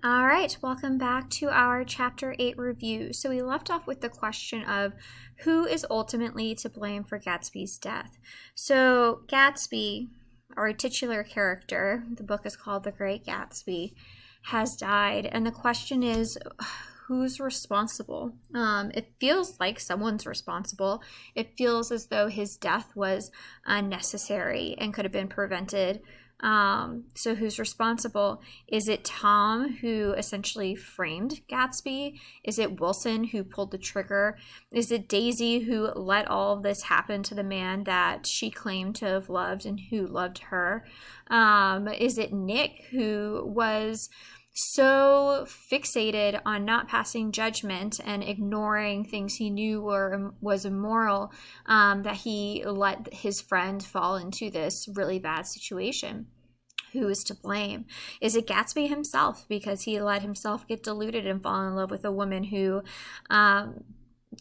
All right, welcome back to our Chapter 8 review. So we left off with the question of who is ultimately to blame for Gatsby's death. So Gatsby, our titular character, the book is called The Great Gatsby, has died. And the question is, who's responsible? It feels like someone's responsible. It feels as though his death was unnecessary and could have been prevented. So who's responsible? Is it Tom, who essentially framed Gatsby? Is it Wilson, who pulled the trigger? Is it Daisy, who let all of this happen to the man that she claimed to have loved and who loved her? Is it Nick, who was so fixated on not passing judgment and ignoring things he knew was immoral, that he let his friend fall into this really bad situation? Who is to blame? Is it Gatsby himself, because he let himself get deluded and fall in love with a woman who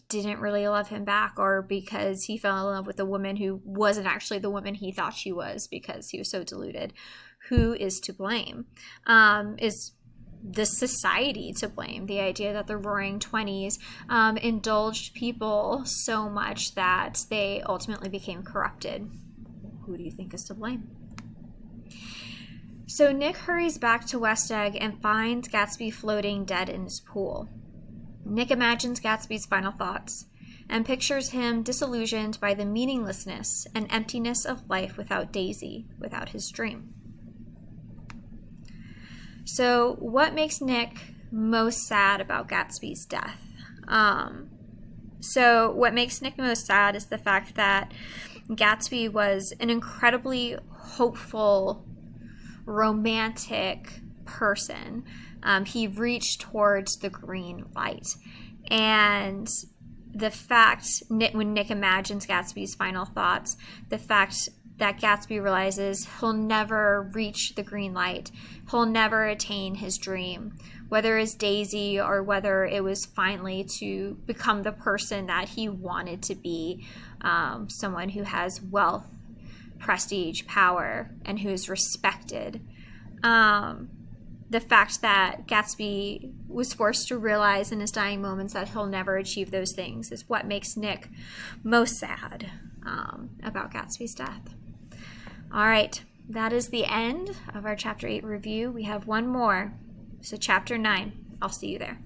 didn't really love him back, or because he fell in love with a woman who wasn't actually the woman he thought she was because he was so deluded? Who is to blame? Is the society to blame? The idea that the Roaring Twenties indulged people so much that they ultimately became corrupted. Who do you think is to blame? So Nick hurries back to West Egg and finds Gatsby floating dead in his pool. Nick imagines Gatsby's final thoughts and pictures him disillusioned by the meaninglessness and emptiness of life without Daisy, without his dream. So what makes Nick most sad about Gatsby's death? So what makes Nick most sad is the fact that Gatsby was an incredibly hopeful, romantic person. He reached towards the green light. And the fact, when Nick imagines Gatsby's final thoughts, the fact that Gatsby realizes he'll never reach the green light, he'll never attain his dream, whether it's Daisy or whether it was finally to become the person that he wanted to be, someone who has wealth, prestige, power, and who is respected. The fact that Gatsby was forced to realize in his dying moments that he'll never achieve those things is what makes Nick most sad about Gatsby's death. All right, that is the end of our Chapter 8 review. We have one more, so Chapter 9. I'll see you there.